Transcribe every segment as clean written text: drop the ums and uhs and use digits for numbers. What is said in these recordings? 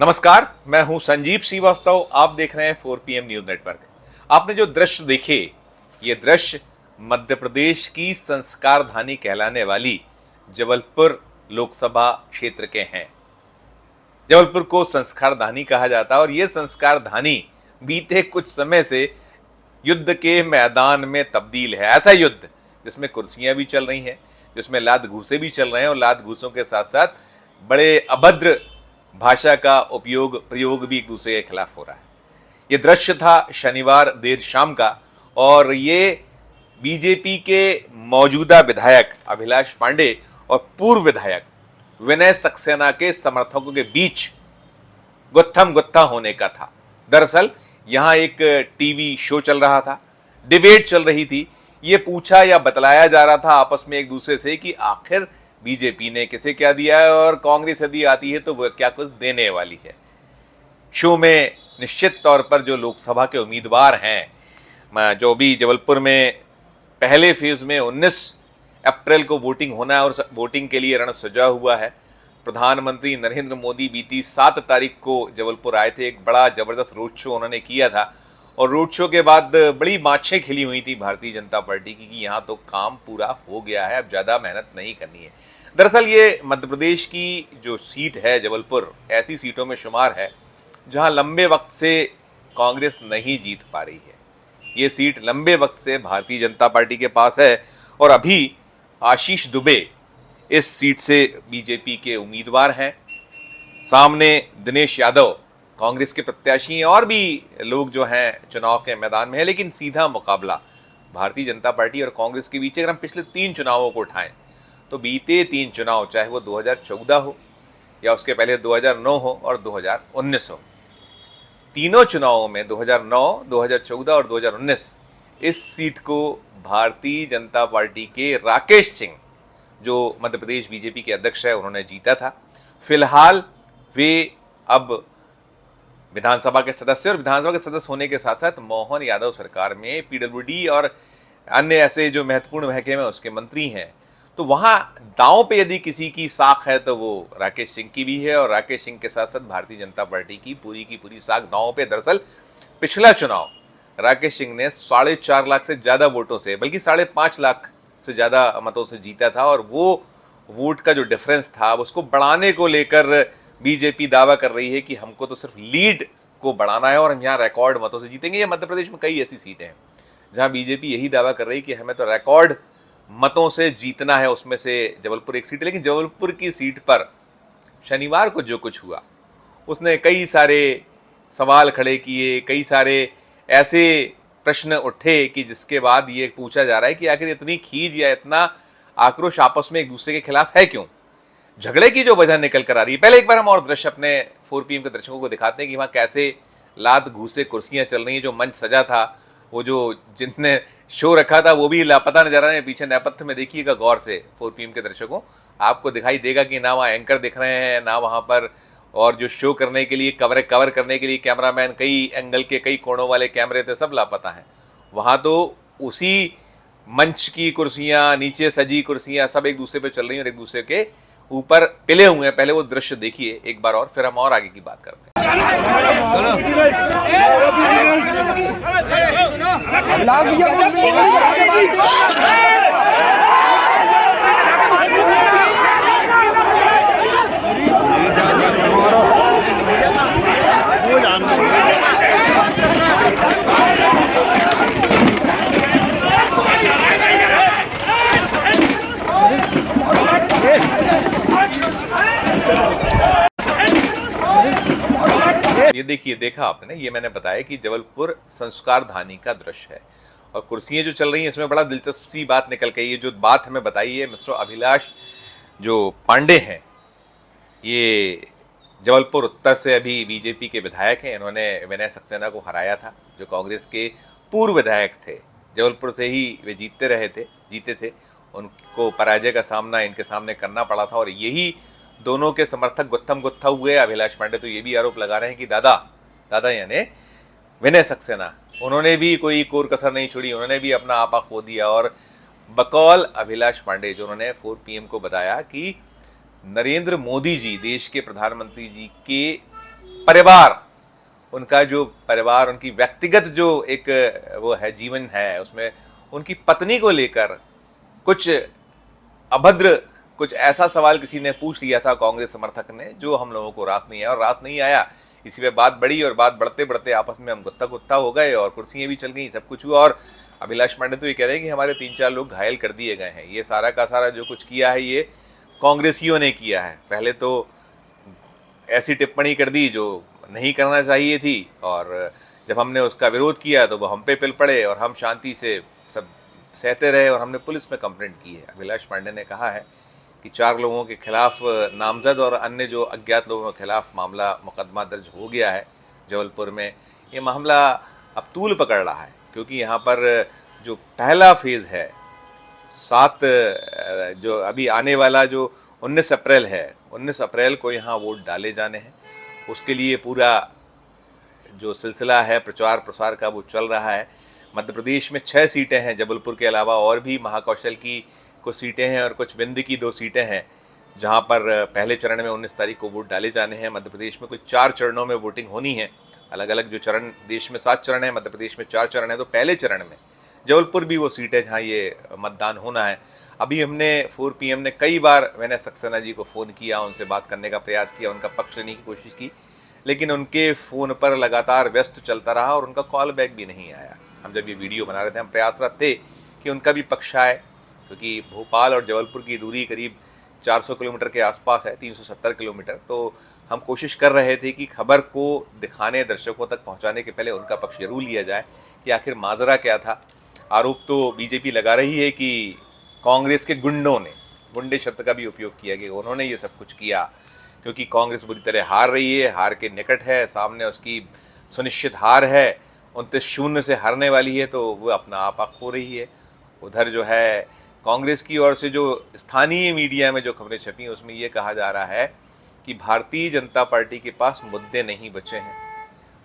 नमस्कार, मैं हूं संजीव श्रीवास्तव। आप देख रहे हैं 4PM न्यूज नेटवर्क। आपने जो दृश्य देखे, ये दृश्य मध्य प्रदेश की संस्कार धानी कहलाने वाली जबलपुर लोकसभा क्षेत्र के हैं। जबलपुर को संस्कार धानी कहा जाता है और ये संस्कार धानी बीते कुछ समय से युद्ध के मैदान में तब्दील है। ऐसा युद्ध जिसमें कुर्सियां भी चल रही हैं, जिसमें लात घूसे भी चल रहे हैं और लात घूसों के साथ साथ बड़े अभद्र भाषा का प्रयोग भी एक दूसरे के खिलाफ हो रहा है। ये दृश्य था शनिवार देर शाम का और ये बीजेपी के मौजूदा विधायक अभिलाष पांडे और पूर्व विधायक विनय सक्सेना के समर्थकों के बीच गुत्थम गुत्था होने का था। दरअसल यहां एक टीवी शो चल रहा था, डिबेट चल रही थी। ये पूछा या बतलाया जा रहा था आपस में एक दूसरे से कि आखिर बीजेपी ने किसे क्या दिया है और कांग्रेस यदि आती है तो वह क्या कुछ देने वाली है। शो में निश्चित तौर पर जो लोकसभा के उम्मीदवार हैं, जो भी जबलपुर में पहले फेज में 19 अप्रैल को वोटिंग होना है और वोटिंग के लिए रण सजा हुआ है। प्रधानमंत्री नरेंद्र मोदी बीती 7 तारीख को जबलपुर आए थे। एक बड़ा जबरदस्त रोड शो उन्होंने किया था और रोड शो के बाद बड़ी माछें खिली हुई थी भारतीय जनता पार्टी की कि यहाँ तो काम पूरा हो गया है, अब ज़्यादा मेहनत नहीं करनी है। दरअसल ये मध्य प्रदेश की जो सीट है जबलपुर, ऐसी सीटों में शुमार है जहाँ लंबे वक्त से कांग्रेस नहीं जीत पा रही है। ये सीट लंबे वक्त से भारतीय जनता पार्टी के पास है और अभी आशीष दुबे इस सीट से बीजेपी के उम्मीदवार हैं। सामने दिनेश यादव कांग्रेस के प्रत्याशी हैं और भी लोग जो हैं चुनाव के मैदान में है, लेकिन सीधा मुकाबला भारतीय जनता पार्टी और कांग्रेस के बीच। अगर हम पिछले 3 चुनावों को उठाएं तो बीते 3 चुनाव, चाहे वो 2014 हो या उसके पहले 2009 हो और 2019 हो, तीनों चुनावों में 2009, 2014 और 2019 इस सीट को भारतीय जनता पार्टी के राकेश सिंह, जो मध्य प्रदेश बीजेपी के अध्यक्ष है, उन्होंने जीता था। फिलहाल वे अब विधानसभा के सदस्य और विधानसभा के सदस्य होने के साथ साथ मोहन यादव सरकार में पीडब्ल्यूडी और अन्य ऐसे जो महत्वपूर्ण महकमे में उसके मंत्री हैं। तो वहां दांव पे यदि किसी की साख है तो वो राकेश सिंह की भी है और राकेश सिंह के साथ साथ भारतीय जनता पार्टी की पूरी साख दांव पे। दरअसल पिछला चुनाव राकेश सिंह ने 4.5 लाख से ज्यादा वोटों से, बल्कि 5.5 लाख से ज्यादा मतों से जीता था और वो वोट का जो डिफरेंस था उसको बढ़ाने को लेकर बीजेपी दावा कर रही है कि हमको तो सिर्फ लीड को बढ़ाना है और हम यहाँ रिकॉर्ड मतों से जीतेंगे। ये मध्य प्रदेश में कई ऐसी सीटें हैं जहाँ बीजेपी यही दावा कर रही है कि हमें तो रिकॉर्ड मतों से जीतना है। उसमें से जबलपुर एक सीट है, लेकिन जबलपुर की सीट पर शनिवार को जो कुछ हुआ उसने कई सारे सवाल खड़े किए, कई सारे ऐसे प्रश्न उठे कि जिसके बाद ये पूछा जा रहा है कि आखिर इतनी खींच या इतना आक्रोश आपस में एक दूसरे के खिलाफ है क्यों। झगड़े की जो वजह निकल कर आ रही है, पहले एक बार हम और दृश्य अपने 4PM के दर्शकों को दिखाते हैं कि वहाँ कैसे लात घूसे कुर्सियां चल रही हैं। जो मंच सजा था, वो जो जिनने शो रखा था वो भी लापता नजर आ रहे हैं। पीछे नेपथ्य में देखिएगा गौर से 4PM के दर्शकों, आपको दिखाई देगा कि ना वहाँ एंकर दिख रहे हैं, ना वहाँ पर और जो शो करने के लिए कवर करने के लिए कैमरामैन, कई एंगल के कई कोणों वाले कैमरे थे, सब लापता हैं। वहाँ तो उसी मंच की कुर्सियाँ, नीचे सजी कुर्सियाँ सब एक दूसरे पे चल रही हैं और एक दूसरे के ऊपर पिले हुए हैं। पहले वो दृश्य देखिए एक बार और फिर हम और आगे की बात करते हैं। ये देखिए, देखा आपने, ये मैंने बताया कि जबलपुर संस्कार धानी का दृश्य है और कुर्सियां जो चल रही हैं इसमें बड़ा दिलचस्प सी बात निकल के, ये जो बात हमें बताई है मिस्टर अभिलाष जो पांडे हैं, ये जबलपुर उत्तर से अभी बीजेपी के विधायक हैं। इन्होंने विनय सक्सेना को हराया था जो कांग्रेस के पूर्व विधायक थे। जबलपुर से ही वे जीते थे। उनको पराजय का सामना इनके सामने करना पड़ा था और यही दोनों के समर्थक गुत्थम गुत्था हुए। अभिलाष पांडे तो ये भी आरोप लगा रहे हैं कि दादा यानी विनय सक्सेना, उन्होंने भी कोई कोर कसर नहीं छोड़ी, उन्होंने भी अपना आपा खो दिया। और बकौल अभिलाष पांडे जो उन्होंने 4PM को बताया कि नरेंद्र मोदी जी, देश के प्रधानमंत्री जी के परिवार, उनका जो परिवार, उनकी व्यक्तिगत जो एक वो है जीवन है, उसमें उनकी पत्नी को लेकर कुछ अभद्र, कुछ ऐसा सवाल किसी ने पूछ लिया था कांग्रेस समर्थक ने, जो हम लोगों को रास नहीं आया। और रास नहीं आया, इसी पे बात बढ़ी और बात बढ़ते बढ़ते आपस में हम गुत्ता गुत्ता हो गए और कुर्सियां भी चल गई, सब कुछ हुआ। और अभिलाष पांडे तो ये कह रहे हैं कि हमारे 3-4 लोग घायल कर दिए गए हैं। ये सारा का सारा जो कुछ किया है ये कांग्रेसियों ने किया है। पहले तो ऐसी टिप्पणी कर दी जो नहीं करना चाहिए थी, और जब हमने उसका विरोध किया तो वो हम पे पिल पड़े और हम शांति से सब सहते रहे और हमने पुलिस में कंप्लेंट की है। अभिलाष पांडे ने कहा है कि 4 लोगों के खिलाफ नामजद और अन्य जो अज्ञात लोगों के खिलाफ मुकदमा दर्ज हो गया है जबलपुर में। ये मामला अब तूल पकड़ रहा है, क्योंकि यहाँ पर जो पहला फेज़ है 7 जो अभी आने वाला जो 19 अप्रैल है, 19 अप्रैल को यहाँ वोट डाले जाने हैं। उसके लिए पूरा जो सिलसिला है प्रचार प्रसार का वो चल रहा है। मध्य प्रदेश में 6 सीटें हैं जबलपुर के अलावा, और भी महाकौशल की कुछ सीटें हैं और कुछ विंध्य की 2 सीटें हैं, जहां पर पहले चरण में 19 तारीख को वोट डाले जाने हैं। मध्य प्रदेश में कुछ 4 चरणों में वोटिंग होनी है। अलग अलग जो चरण, देश में 7 चरण है, मध्य प्रदेश में 4 चरण है। तो पहले चरण में जबलपुर भी वो सीट है जहाँ ये मतदान होना है। अभी हमने 4 PM ने कई बार मैंने सक्सेना जी को फ़ोन किया, उनसे बात करने का प्रयास किया, उनका पक्ष लेने की कोशिश की, लेकिन उनके फ़ोन पर लगातार व्यस्त चलता रहा और उनका कॉल बैक भी नहीं आया। हम जब ये वीडियो बना रहे थे हम प्रयासरत थे कि उनका भी पक्ष आए, क्योंकि भोपाल और जबलपुर की दूरी करीब 400 किलोमीटर के आसपास है, 370 किलोमीटर। तो हम कोशिश कर रहे थे कि खबर को दिखाने, दर्शकों तक पहुंचाने के पहले उनका पक्ष जरूर लिया जाए कि आखिर माजरा क्या था। आरोप तो बीजेपी लगा रही है कि कांग्रेस के गुंडों ने, गुंडे शब्द का भी उपयोग किया कि उन्होंने ये सब कुछ किया, क्योंकि कांग्रेस बुरी तरह हार रही है, हार के निकट है, सामने उसकी सुनिश्चित हार है, 29-0 से हारने वाली है, तो वो अपना आपा खो रही है। उधर जो है कांग्रेस की ओर से जो स्थानीय मीडिया में जो खबरें छपी उसमें ये कहा जा रहा है कि भारतीय जनता पार्टी के पास मुद्दे नहीं बचे हैं,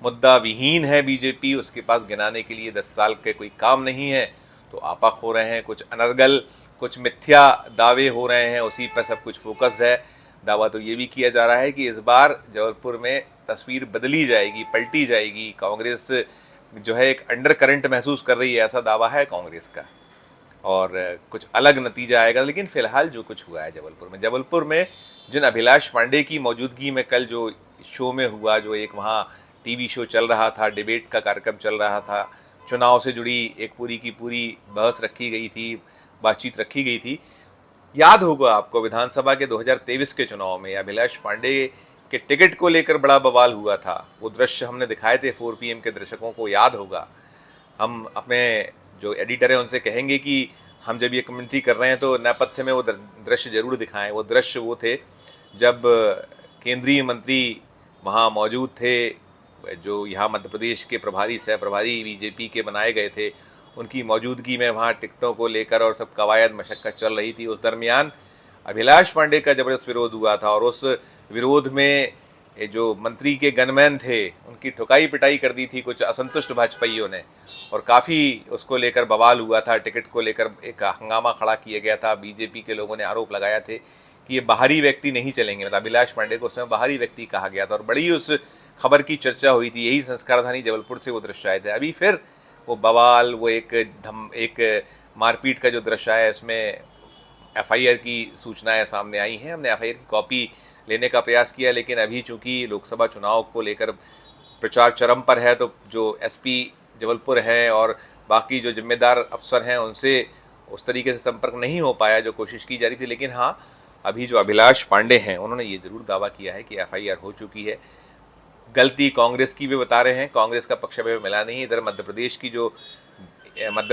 मुद्दा विहीन है बीजेपी, उसके पास गिनाने के लिए 10 साल के कोई काम नहीं है, तो आपा खो रहे हैं। कुछ अनर्गल, कुछ मिथ्या दावे हो रहे हैं, उसी पर सब कुछ फोकस्ड है। दावा तो ये भी किया जा रहा है कि इस बार जबलपुर में तस्वीर बदली जाएगी, पलटी जाएगी। कांग्रेस जो है एक अंडर करंट महसूस कर रही है, ऐसा दावा है कांग्रेस का, और कुछ अलग नतीजा आएगा। लेकिन फिलहाल जो कुछ हुआ है जबलपुर में जिन अभिलाष पांडे की मौजूदगी में कल जो शो में हुआ, जो एक वहाँ टीवी शो चल रहा था, डिबेट का कार्यक्रम चल रहा था, चुनाव से जुड़ी एक पूरी की पूरी बहस रखी गई थी, बातचीत रखी गई थी। याद होगा आपको विधानसभा के 2023 के चुनाव में अभिलाष पांडे के टिकट को लेकर बड़ा बवाल हुआ था। वो दृश्य हमने दिखाए थे 4 PM के दर्शकों को याद होगा। हम अपने जो एडिटर हैं उनसे कहेंगे कि हम जब ये कमेंट्री कर रहे हैं तो नेपथ्य में वो दृश्य जरूर दिखाएं। वो दृश्य वो थे जब केंद्रीय मंत्री वहाँ मौजूद थे, जो यहाँ मध्य प्रदेश के प्रभारी, सह प्रभारी बीजेपी के बनाए गए थे, उनकी मौजूदगी में वहाँ टिकटों को लेकर और सब कवायद मशक्कत चल रही थी। उस दरमियान अभिलाष पांडे का जबरदस्त विरोध हुआ था, और उस विरोध में जो मंत्री के गनमैन थे उनकी ठुकाई पिटाई कर दी थी कुछ असंतुष्ट भाजपाइयों ने, और काफ़ी उसको लेकर बवाल हुआ था। टिकट को लेकर एक हंगामा खड़ा किया गया था। बीजेपी के लोगों ने आरोप लगाया थे कि ये बाहरी व्यक्ति नहीं चलेंगे, मतलब अभिलाष पांडे को उस समय बाहरी व्यक्ति कहा गया था, और बड़ी उस खबर की चर्चा हुई थी। यही संस्कारधानी जबलपुर से वो दृश्य आए थे। अभी फिर वो बवाल, वो एक मारपीट का जो दृश्य है, इसमें FIR की सूचनाएं सामने आई हैं। हमने FIR की कॉपी लेने का प्रयास किया, लेकिन अभी चूंकि लोकसभा चुनाव को लेकर प्रचार चरम पर है, तो जो SP जबलपुर हैं और बाकी जो जिम्मेदार अफसर हैं उनसे उस तरीके से संपर्क नहीं हो पाया जो कोशिश की जा रही थी। लेकिन हाँ, अभी जो अभिलाष पांडे हैं उन्होंने ये ज़रूर दावा किया है कि FIR हो चुकी है। गलती कांग्रेस की भी बता रहे हैं, कांग्रेस का पक्ष में मिला नहीं। इधर मध्य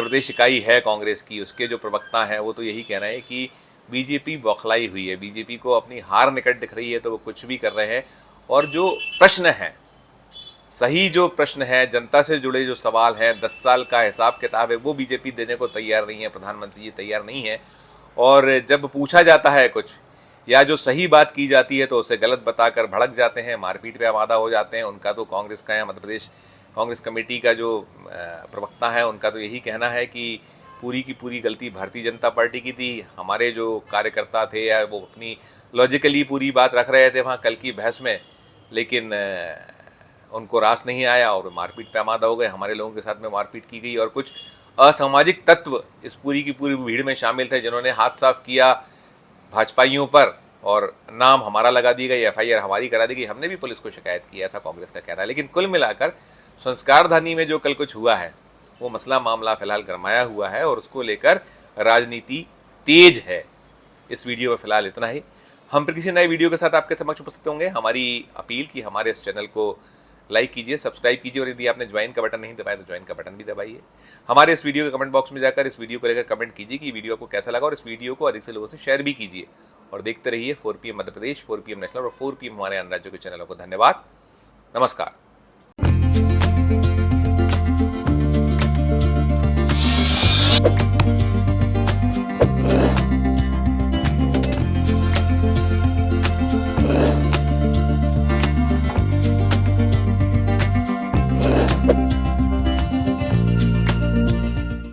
प्रदेश इकाई है कांग्रेस की, उसके जो प्रवक्ता हैं वो तो यही कह रहे हैं कि बीजेपी बौखलाई हुई है, बीजेपी को अपनी हार निकट दिख रही है, तो वो कुछ भी कर रहे हैं। और जो प्रश्न है, सही जो प्रश्न है, जनता से जुड़े जो सवाल हैं, 10 साल का हिसाब किताब है, वो बीजेपी देने को तैयार नहीं है, प्रधानमंत्री जी तैयार नहीं है। और जब पूछा जाता है कुछ, या जो सही बात की जाती है, तो उसे गलत बताकर भड़क जाते हैं, मारपीट पे आमादा हो जाते हैं। उनका तो कांग्रेस का या मध्य प्रदेश कांग्रेस कमेटी का जो प्रवक्ता है, उनका तो यही कहना है कि पूरी की पूरी गलती भारतीय जनता पार्टी की थी। हमारे जो कार्यकर्ता थे या वो अपनी लॉजिकली पूरी बात रख रहे थे वहाँ कल की बहस में, लेकिन उनको रास नहीं आया और मारपीट पे आमादा हो गए। हमारे लोगों के साथ में मारपीट की गई और कुछ असामाजिक तत्व इस पूरी की पूरी भीड़ में शामिल थे, जिन्होंने हाथ साफ किया भाजपाइयों पर और नाम हमारा लगा दी गई, एफआईआर हमारी करा दी गई। हमने भी पुलिस को शिकायत की, ऐसा कांग्रेस का कहना है। लेकिन कुल मिलाकर संस्कारधानी में जो कल कुछ हुआ है वो मसला मामला फिलहाल गरमाया हुआ है और उसको लेकर राजनीति तेज है। इस वीडियो में फिलहाल इतना ही। हम फिर किसी नए वीडियो के साथ आपके समक्ष उपस्थित होंगे। हमारी अपील कि हमारे इस चैनल को लाइक कीजिए, सब्सक्राइब कीजिए और यदि आपने ज्वाइन का बटन नहीं दबाया तो ज्वाइन का बटन भी दबाइए। हमारे इस वीडियो के कमेंट बॉक्स में जाकर इस वीडियो को लेकर कमेंट कीजिए कि वीडियो आपको कैसा लगा और इस वीडियो को अधिक से लोगों से शेयर भी कीजिए। और देखते रहिए 4PM Madhya Pradesh, 4PM national और 4PM हमारे अन्य राज्यों के चैनलों को। धन्यवाद, नमस्कार।